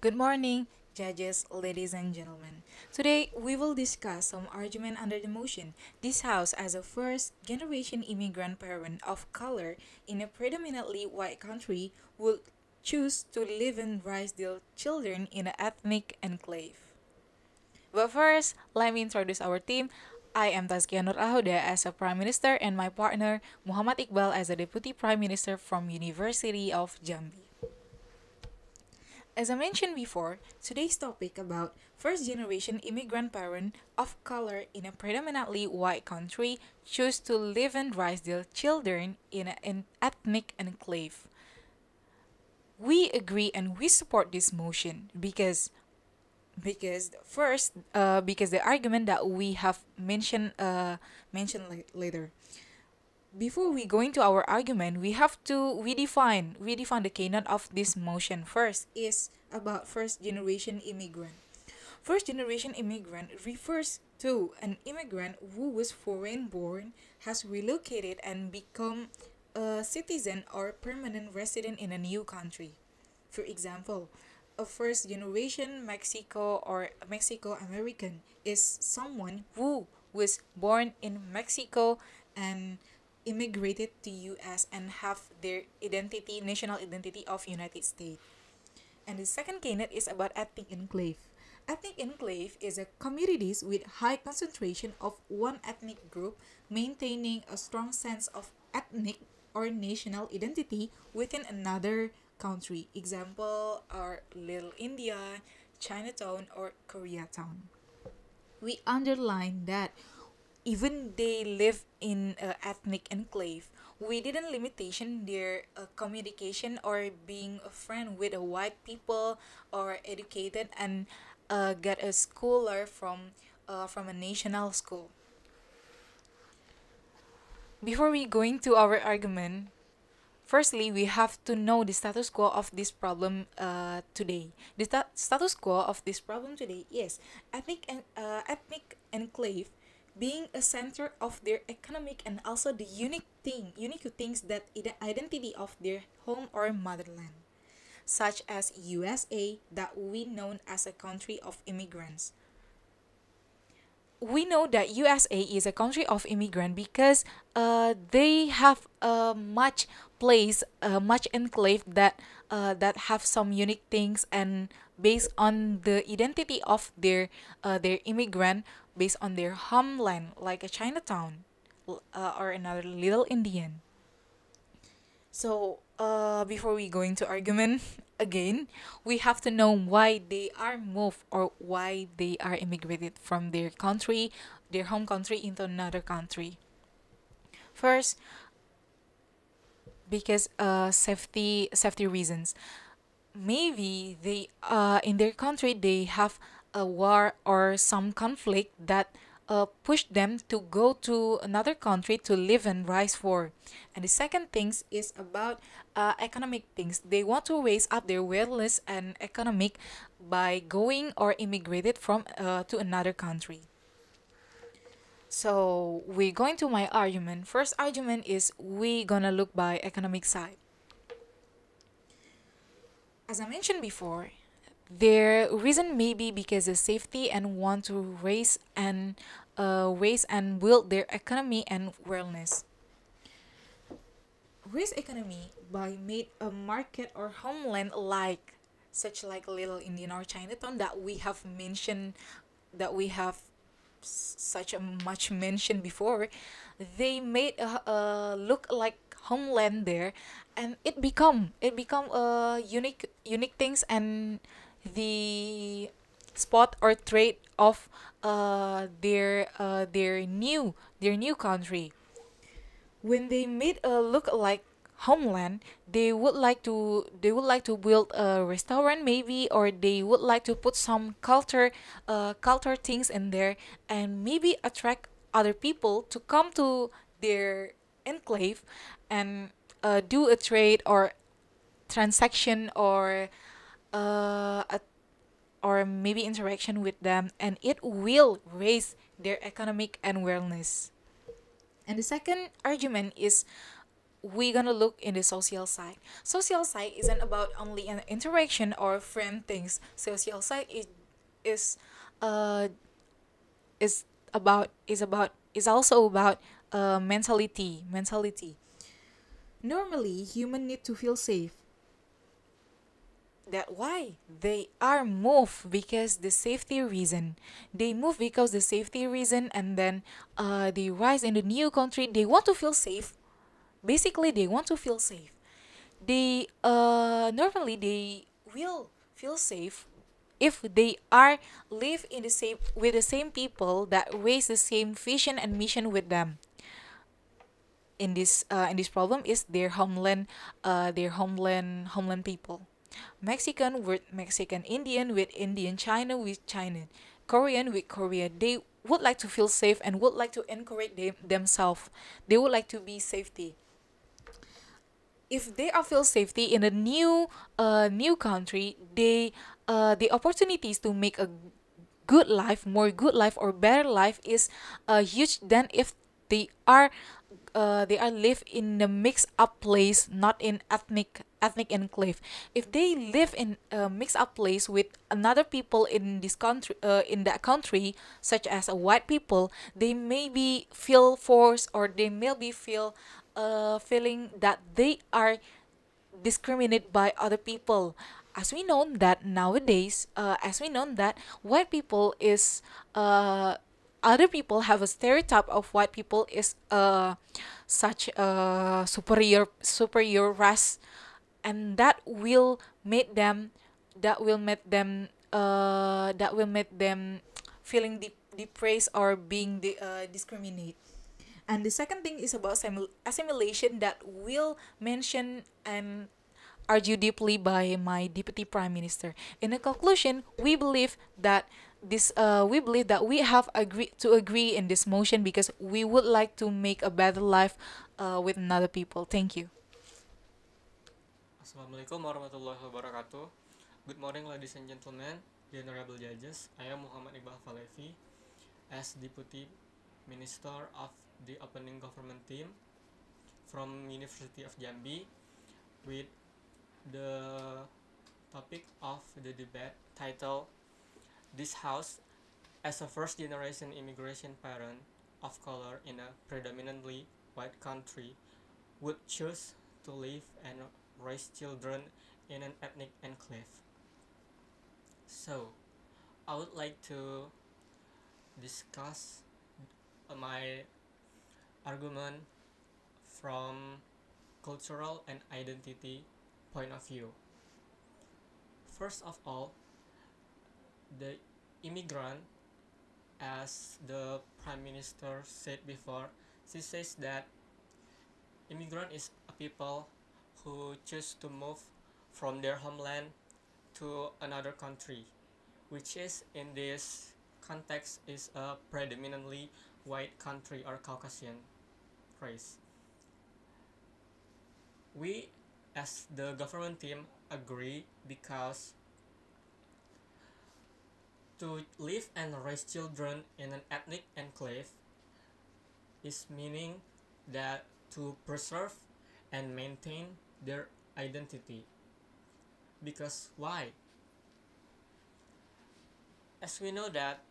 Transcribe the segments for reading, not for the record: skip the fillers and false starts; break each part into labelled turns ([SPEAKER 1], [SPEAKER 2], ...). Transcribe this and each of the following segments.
[SPEAKER 1] Good morning, judges, ladies and gentlemen. Today, we will discuss some argument under the motion. This House, as a first-generation immigrant parent of color in a predominantly white country, would choose to live and raise their children in an ethnic enclave. But first, let me introduce our team. I am Tazkia Noor as a Prime Minister and my partner Muhammad Iqbal as a Deputy Prime Minister from University of Jambi. As I mentioned before, today's topic about first generation immigrant parent of color in a predominantly white country choose to live and raise their children in an ethnic enclave. We agree and we support this motion because the argument that we have mentioned later. Before we go into our argument, we have to we define the keynote of this motion. First is about first generation immigrant. First generation immigrant refers to an immigrant who was foreign born, has relocated and become a citizen or permanent resident in a new country. For example, a first generation Mexico or Mexico American is someone who was born in Mexico and immigrated to US and have their identity, national identity of United States. And the second candidate is about ethnic enclave. Ethnic enclave is a communities with high concentration of one ethnic group maintaining a strong sense of ethnic or national identity within another country. Example are Little India, Chinatown, or Koreatown. We underline that even they live in a ethnic enclave, we didn't limitation their communication or being a friend with a white people or educated and get a scholar from a national school. Before we go into our argument, firstly, we have to know the status quo of this problem today. The status quo of this problem today is ethnic enclave being a center of their economic and also the unique things that identity of their home or motherland, such as USA that we known as a country of immigrants. We know that USA is a country of immigrant because they have much enclave that have some unique things and based on the identity of their immigrant based on their homeland like a Chinatown or another Little Indian. So, before we go into argument again, we have to know why they are moved or why they are immigrated from their country, their home country, into another country. First, because safety reasons. Maybe they in their country they have a war or some conflict that push them to go to another country to live and rise for. And the second things is about economic things. They want to raise up their wellness and economic by going or immigrated from to another country. So we going to my argument. First argument is we gonna look by economic side. As I mentioned before, their reason may be because of safety and want to raise and build their economy and wellness. Raise economy by made a market or homeland like such like Little Indian or Chinatown that we have mentioned that we have such a much mentioned before. They made a look like homeland there, and it become a unique things and the spot or trait of their new country. When they made a look like homeland, they would like to build a restaurant maybe, or they would like to put some culture things in there and maybe attract other people to come to their enclave and do a trade or transaction uh, a, or maybe interaction with them, and it will raise their economic and wellness. And the second argument is we're gonna look in the social side. Social side isn't about only an interaction or friend things. Social side is uh is is also about mentality. Normally, human need to feel safe. That why they are moved because the safety reason. They move because the safety reason, and then they rise in the new country. They want to feel safe. Basically, they want to feel safe. They normally they will feel safe if they are live in the same with the same people that raise the same vision and mission with them. In this problem is their homeland people. Mexican with Mexican, Indian with Indian, China with China, Korean with Korea. They would like to feel safe and would like to encourage themselves. They would like to be safety. If they are feel safety in a new country, they the opportunities to make a good life, more good life or better life is huge than if they are they are live in a mixed up place, not in ethnic enclave. If they live in a mixed up place with another people in this country, in that country, such as a white people, they maybe feel forced, or they maybe feel feeling that they are discriminated by other people. As we know that nowadays, as we know that white people is other people have a stereotype of white people is such a superior race, and that will make them feeling depressed or being discriminated. And the second thing is about assimilation that will mention and argue deeply by my deputy prime minister. In a conclusion, we believe that we have agree in this motion because we would like to make a better life with another people. Thank you.
[SPEAKER 2] Assalamualaikum warahmatullahi wabarakatuh. Good morning, ladies and gentlemen, the honorable judges. I am Muhammad Iqbal Fahlefi, as Deputy Minister of the Opening Government Team from University of Jambi, with the topic of the debate titled "This House, as a first-generation immigration parent of color in a predominantly white country, would choose to live and raise children in an ethnic enclave." So, I would like to discuss my argument from cultural and identity point of view. First of all, the immigrant, as the Prime Minister said before, she says that immigrant is a people who choose to move from their homeland to another country, which is in this context is a predominantly white country or Caucasian race. We as the government team agree because to live and raise children in an ethnic enclave is meaning that to preserve and maintain their identity. Because why? As we know that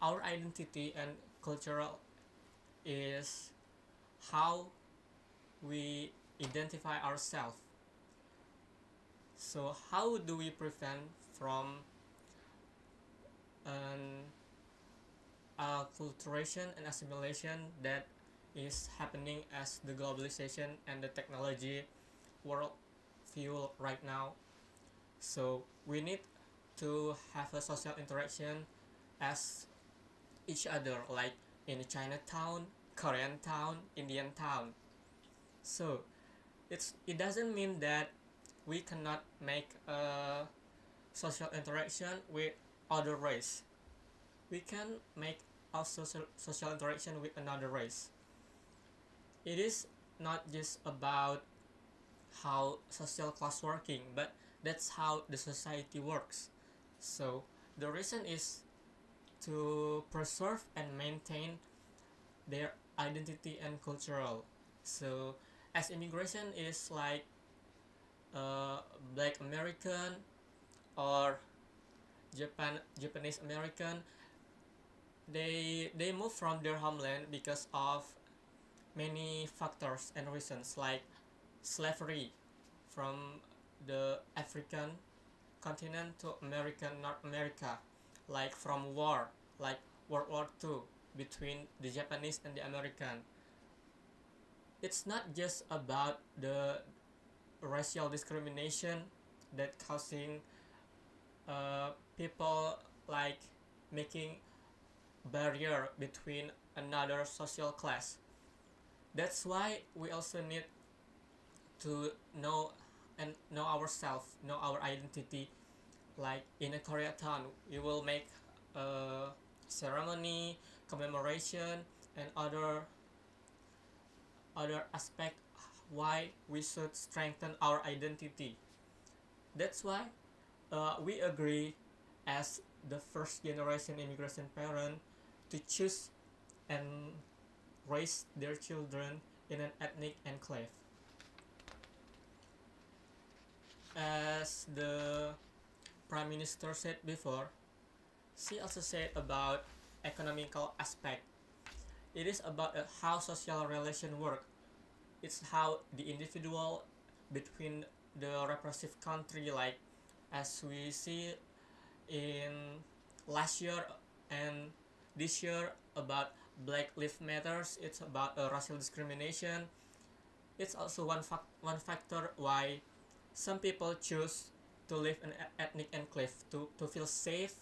[SPEAKER 2] our identity and cultural is how we identify ourselves. So how do we prevent from an acculturation and assimilation that is happening as the globalization and the technology world view right now? So we need to have a social interaction as each other, like in Chinatown, Korean town, Indian town. So it doesn't mean that we cannot make a social interaction with other race. We can make our social interaction with another race. It is not just about how social class working, but that's how the society works. So the reason is to preserve and maintain their identity and cultural. So as immigration is like Black American or Japanese American, they move from their homeland because of many factors and reasons, like slavery from the African continent to North America, like from war, like World War II between the Japanese and the American. It's not just about the racial discrimination that causing people like making barrier between another social class. That's why we also need to know ourselves, know our identity. Like in a Koreatown, we will make a ceremony, commemoration, and other aspect why we should strengthen our identity. That's why we agree as the first generation immigration parent to choose and raise their children in an ethnic enclave. As the Prime Minister said before, she also said about economical aspect. It is about how social relation work. It's how the individual between the repressive country, like as we see in last year and this year about Black Lives Matters. It's about racial discrimination. It's also one factor why some people choose to live in an ethnic enclave to feel safe.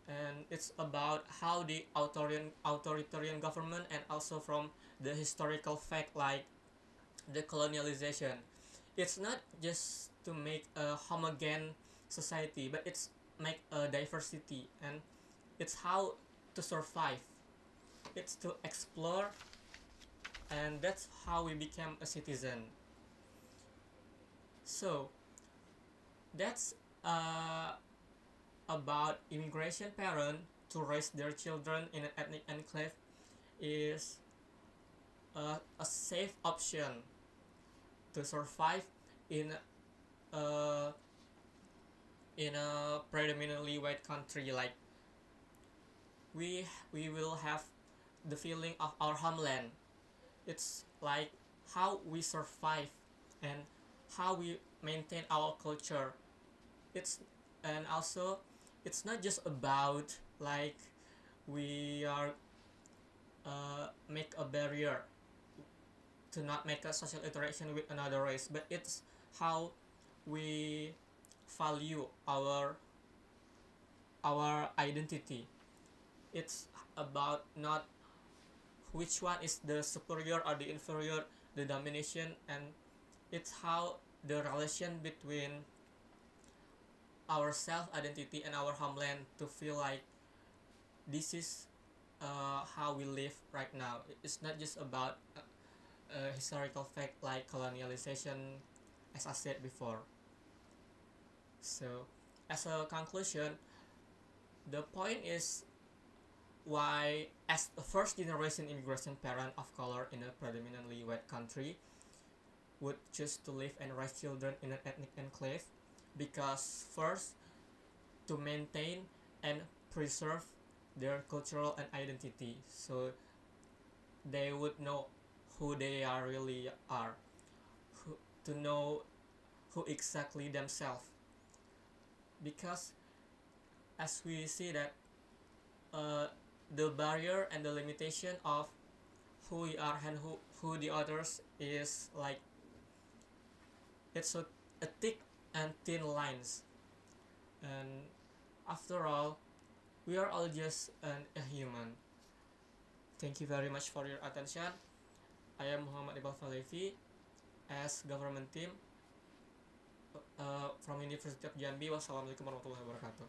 [SPEAKER 2] And it's about how the authoritarian government and also from the historical fact like the colonialization. It's not just to make a homogeneous society, but it's make a diversity, and it's how to survive. It's to explore, and that's how we become a citizen. So that's about immigration parent to raise their children in an ethnic enclave is a safe option to survive in a in a predominantly white country. Like we will have the feeling of our homeland. It's like how we survive and how we maintain our culture. It's and also it's not just about like we are make a barrier to not make a social interaction with another race, but it's how we value our identity. It's about not which one is the superior or the inferior, the domination, and it's how the relation between our self identity and our homeland to feel like this is how we live right now. It's not just about a historical fact like colonialization, as I said before. So, as a conclusion, the point is why, as a first generation immigration parent of color in a predominantly white country, would choose to live and raise children in an ethnic enclave, because first, to maintain and preserve their cultural and identity, so they would know who they are really are, to know who exactly themselves. Because as we see that the barrier and the limitation of who we are and who the others is like it's a thick and thin lines. And after all, we are all just a human. Thank you very much for your attention. I am Muhammad Iqbal Fahlefi as government team from Universitas Jambi. Wassalamualaikum warahmatullahi wabarakatuh.